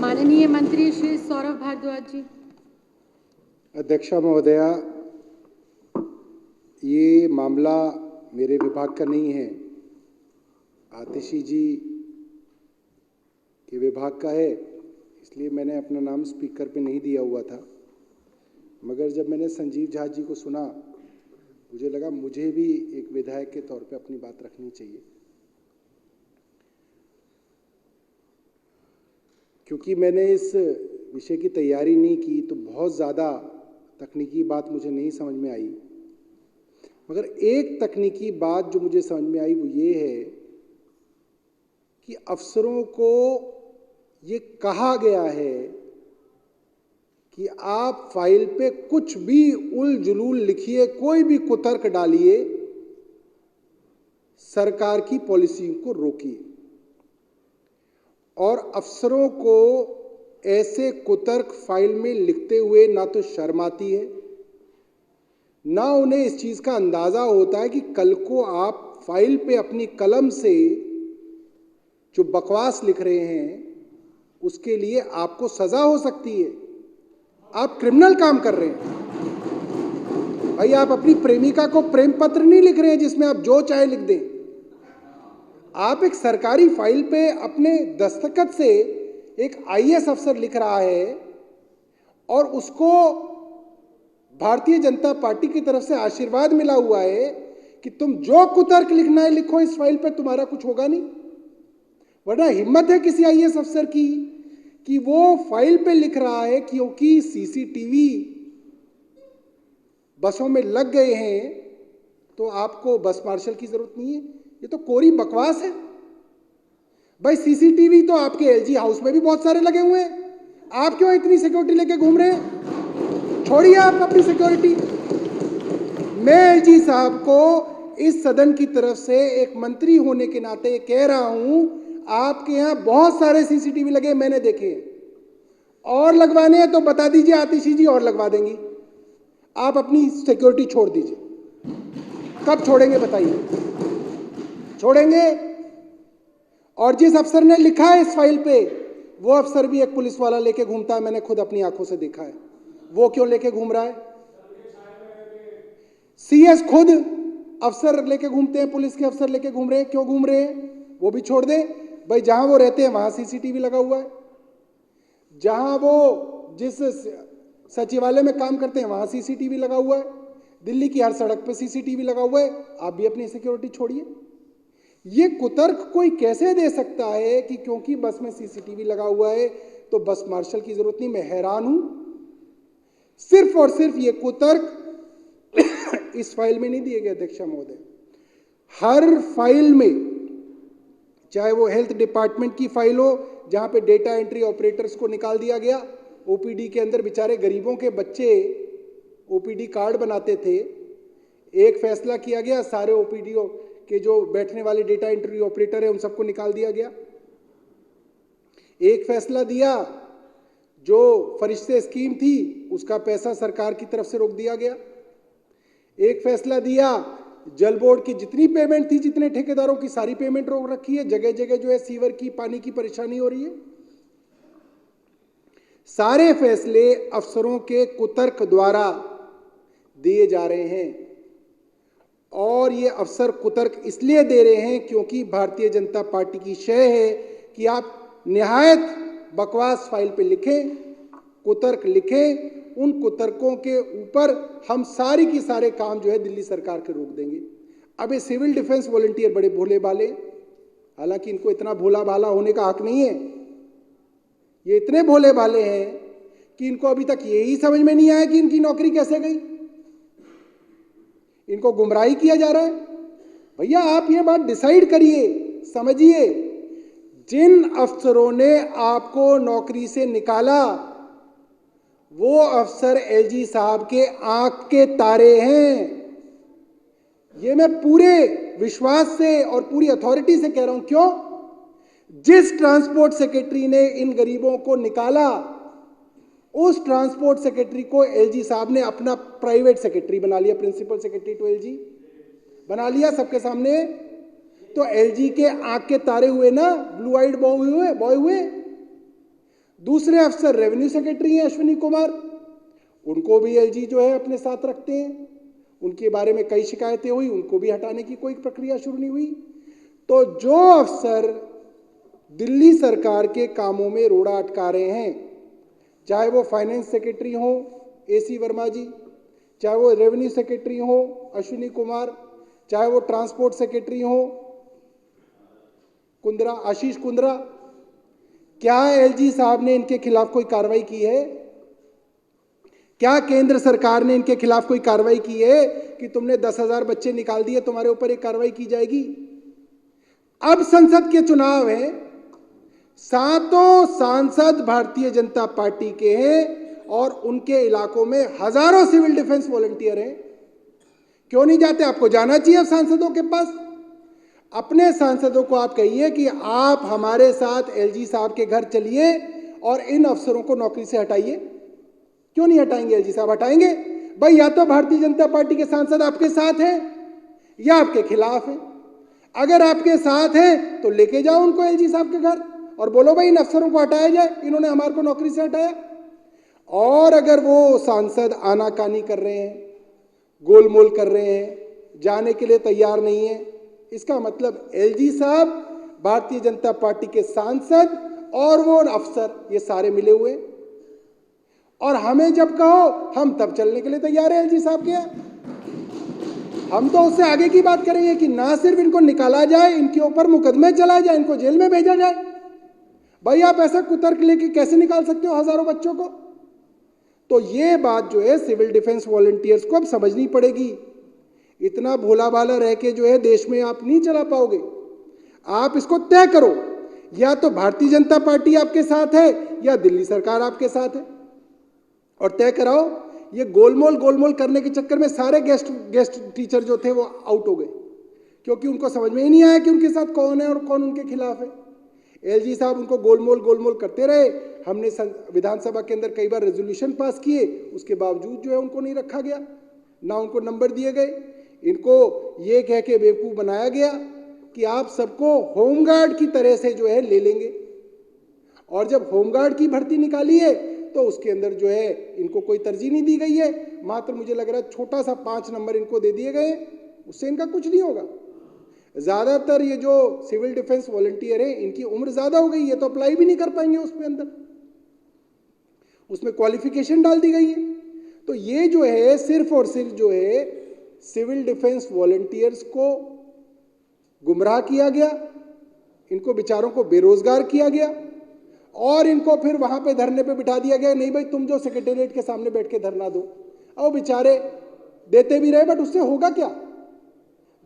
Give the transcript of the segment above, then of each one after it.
माननीय मंत्री श्री सौरभ भारद्वाज जी। अध्यक्षा महोदया, ये मामला मेरे विभाग का नहीं है, आतिशी जी के विभाग का है, इसलिए मैंने अपना नाम स्पीकर पे नहीं दिया हुआ था। मगर जब मैंने संजीव झा जी को सुना, मुझे लगा मुझे भी एक विधायक के तौर पे अपनी बात रखनी चाहिए, क्योंकि मैंने इस विषय की तैयारी नहीं की तो बहुत ज़्यादा तकनीकी बात मुझे नहीं समझ में आई। मगर एक तकनीकी बात जो मुझे समझ में आई वो ये है कि अफसरों को ये कहा गया है कि आप फाइल पे कुछ भी उल जुलूल लिखिए, कोई भी कुतर्क डालिए, सरकार की पॉलिसी को रोकिए। और अफसरों को ऐसे कुतर्क फाइल में लिखते हुए ना तो शर्म आती है, ना उन्हें इस चीज का अंदाजा होता है कि कल को आप फाइल पे अपनी कलम से जो बकवास लिख रहे हैं उसके लिए आपको सजा हो सकती है। आप क्रिमिनल काम कर रहे हैं भाई। आप अपनी प्रेमिका को प्रेम पत्र नहीं लिख रहे हैं जिसमें आप जो चाहे लिख दें। आप एक सरकारी फाइल पे अपने दस्तखत से एक आईएएस अफसर लिख रहा है और उसको भारतीय जनता पार्टी की तरफ से आशीर्वाद मिला हुआ है कि तुम जो कुतर्क लिखना है लिखो, इस फाइल पे तुम्हारा कुछ होगा नहीं। वरना हिम्मत है किसी आईएएस अफसर की कि वो फाइल पे लिख रहा है क्योंकि सीसीटीवी बसों में लग गए हैं तो आपको बस मार्शल की जरूरत नहीं है। ये तो कोरी बकवास है भाई। सीसीटीवी तो आपके एलजी हाउस में भी बहुत सारे लगे हुए हैं, आप क्यों इतनी सिक्योरिटी लेके घूम रहे हैं? छोड़िए आप अपनी सिक्योरिटी। मैं एलजी साहब को इस सदन की तरफ से एक मंत्री होने के नाते कह रहा हूं, आपके यहां बहुत सारे सीसीटीवी लगे, मैंने देखे। और लगवाने हैं तो बता दीजिए, आतिशी जी और लगवा देंगी। आप अपनी सिक्योरिटी छोड़ दीजिए। कब छोड़ेंगे बताइए? छोड़ेंगे? और जिस अफसर ने लिखा है इस फाइल पे, वो अफसर भी एक पुलिस वाला लेके घूमता है, मैंने खुद अपनी आंखों से देखा है। वो क्यों लेके घूम रहा है? सीएस खुद अफसर लेके घूमते हैं, पुलिस के अफसर लेके घूम रहे हैं, क्यों घूम रहे हैं? वो भी छोड़ दे भाई। जहां वो रहते हैं वहां सीसीटीवी लगा हुआ है, जहां वो जिस सचिवालय में काम करते हैं वहां सीसीटीवी लगा हुआ है, दिल्ली की हर सड़क पे सीसीटीवी लगा हुआ है। आप भी अपनी सिक्योरिटी छोड़िए। ये कुतर्क कोई कैसे दे सकता है कि क्योंकि बस में सीसीटीवी लगा हुआ है तो बस मार्शल की जरूरत नहीं? मैं हैरान हूं। सिर्फ और सिर्फ ये कुतर्क इस फाइल में नहीं दिए गए अध्यक्षा महोदय। हर फाइल में, चाहे वो हेल्थ डिपार्टमेंट की फाइल हो जहां पे डेटा एंट्री ऑपरेटर्स को निकाल दिया गया, ओपीडी के अंदर बेचारे गरीबों के बच्चे ओपीडी कार्ड बनाते थे, एक फैसला किया गया, सारे ओपीडी के जो बैठने वाले डेटा एंट्री ऑपरेटर है उन सबको निकाल दिया गया। एक फैसला दिया, जो फरिश्ते स्कीम थी उसका पैसा सरकार की तरफ से रोक दिया गया। एक फैसला दिया, जल बोर्ड की जितनी पेमेंट थी, जितने ठेकेदारों की सारी पेमेंट रोक रखी है। जगह जगह जो है सीवर की, पानी की परेशानी हो रही है। सारे फैसले अफसरों के कुतर्क द्वारा दिए जा रहे हैं। और ये अफसर कुतर्क इसलिए दे रहे हैं क्योंकि भारतीय जनता पार्टी की शय है कि आप निहायत बकवास फाइल पे लिखें, कुतर्क लिखें। उन कुतर्कों के ऊपर हम सारी की सारे काम जो है दिल्ली सरकार के रोक देंगे। अब ये सिविल डिफेंस वॉलंटियर बड़े भोले भाले, हालांकि इनको इतना भोला भाला होने का हक नहीं है। ये इतने भोले भाले हैं कि इनको अभी तक यही समझ में नहीं आया कि इनकी नौकरी कैसे गई। इनको गुमराही किया जा रहा है। भैया आप ये बात डिसाइड करिए, समझिए। जिन अफसरों ने आपको नौकरी से निकाला वो अफसर एलजी साहब के आंख के तारे हैं। ये मैं पूरे विश्वास से और पूरी अथॉरिटी से कह रहा हूं। क्यों? जिस ट्रांसपोर्ट सेक्रेटरी ने इन गरीबों को निकाला, उस ट्रांसपोर्ट सेक्रेटरी को एलजी साहब ने अपना प्राइवेट सेक्रेटरी बना लिया, प्रिंसिपल सेक्रेटरी टू एलजी बना लिया सबके सामने। तो एलजी के आंख के तारे हुए ना, ब्लू आइड बॉय हुए। दूसरे अफसर रेवेन्यू सेक्रेटरी हैं अश्विनी कुमार, उनको भी एलजी जो है अपने साथ रखते हैं। उनके बारे में कई शिकायतें हुई, उनको भी हटाने की कोई प्रक्रिया शुरू नहीं हुई। तो जो अफसर दिल्ली सरकार के कामों में रोड़ा अटका रहे हैं, चाहे वो फाइनेंस सेक्रेटरी हो एसी वर्मा जी, चाहे वो रेवेन्यू सेक्रेटरी हो अश्विनी कुमार, चाहे वो ट्रांसपोर्ट सेक्रेटरी हो कुंद्रा, आशीष कुंद्रा, क्या एलजी साहब ने इनके खिलाफ कोई कार्रवाई की है? क्या केंद्र सरकार ने इनके खिलाफ कोई कार्रवाई की है कि तुमने 10,000 बच्चे निकाल दिए, तुम्हारे ऊपर एक कार्रवाई की जाएगी? अब संसद के चुनाव है, सातों सांसद भारतीय जनता पार्टी के हैं और उनके इलाकों में हजारों सिविल डिफेंस वॉलंटियर हैं। क्यों नहीं जाते? आपको जाना चाहिए अब सांसदों के पास। अपने सांसदों को आप कहिए कि आप हमारे साथ एलजी साहब के घर चलिए और इन अफसरों को नौकरी से हटाइए। क्यों नहीं हटाएंगे? एलजी साहब हटाएंगे भाई। या तो भारतीय जनता पार्टी के सांसद आपके साथ हैं या आपके खिलाफ हैं। अगर आपके साथ हैं तो लेके जाओ उनको एलजी साहब के घर और बोलो भाई इन अफसरों को हटाया जाए, इन्होंने हमारे को नौकरी से हटाया। और अगर वो सांसद आनाकानी कर रहे हैं, गोलमोल कर रहे हैं, जाने के लिए तैयार नहीं है, इसका मतलब एलजी साहब, भारतीय जनता पार्टी के सांसद और वो अफसर, ये सारे मिले हुए। और हमें जब कहो हम तब चलने के लिए तैयार है एलजी साहब के। हम तो उससे आगे की बात करेंगे कि ना सिर्फ इनको निकाला जाए, इनके ऊपर मुकदमे चलाए जाए, इनको जेल में भेजा जाए। भाई आप ऐसा कुतर्क लेके कैसे निकाल सकते हो हजारों बच्चों को? तो ये बात जो है सिविल डिफेंस वॉलंटियर्स को अब समझनी पड़ेगी। इतना भोला भाला रह के जो है देश में आप नहीं चला पाओगे। आप इसको तय करो, या तो भारतीय जनता पार्टी आपके साथ है या दिल्ली सरकार आपके साथ है, और तय कराओ। ये गोलमोल करने के चक्कर में सारे गेस्ट टीचर जो थे वो आउट हो गए, क्योंकि उनको समझ में ही नहीं आया कि उनके साथ कौन है और कौन उनके खिलाफ है। एलजी साहब उनको गोलमोल करते रहे। हमने विधानसभा के अंदर कई बार रेजोल्यूशन पास किए, उसके बावजूद जो है उनको नहीं रखा गया, ना उनको नंबर दिए गए। इनको ये कह के बेवकूफ़ बनाया गया कि आप सबको होमगार्ड की तरह से जो है ले लेंगे। और जब होमगार्ड की भर्ती निकाली है तो उसके अंदर जो है इनको कोई तरजीह नहीं दी गई है। मात्र मुझे लग रहा है छोटा सा 5 नंबर इनको दे दिए गए, उससे इनका कुछ नहीं होगा। ज़्यादातर ये जो सिविल डिफेंस वॉलंटियर है, इनकी उम्र ज़्यादा हो गई है, तो अप्लाई भी नहीं कर पाएंगे उसके अंदर, उसमें क्वालिफिकेशन डाल दी गई है। तो ये जो है सिर्फ और सिर्फ जो है सिविल डिफेंस वॉलंटियर्स को गुमराह किया गया, इनको बेचारों को बेरोजगार किया गया और इनको फिर वहां पे धरने पे बिठा दिया गया। नहीं भाई तुम जो सेक्रेटेरिएट के सामने बैठ के धरना दो। और बेचारे देते भी रहे, बट उससे होगा क्या?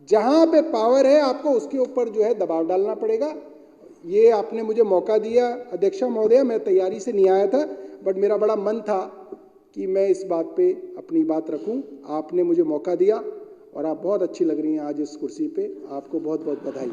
जहां पे पावर है आपको उसके ऊपर जो है दबाव डालना पड़ेगा। ये आपने मुझे मौका दिया अध्यक्षा महोदया, मैं तैयारी से नहीं आया था, बट मेरा बड़ा मन था कि मैं इस बात पे अपनी बात रखूं। आपने मुझे मौका दिया और आप बहुत अच्छी लग रही हैं आज इस कुर्सी पे। आपको बहुत बहुत बधाई।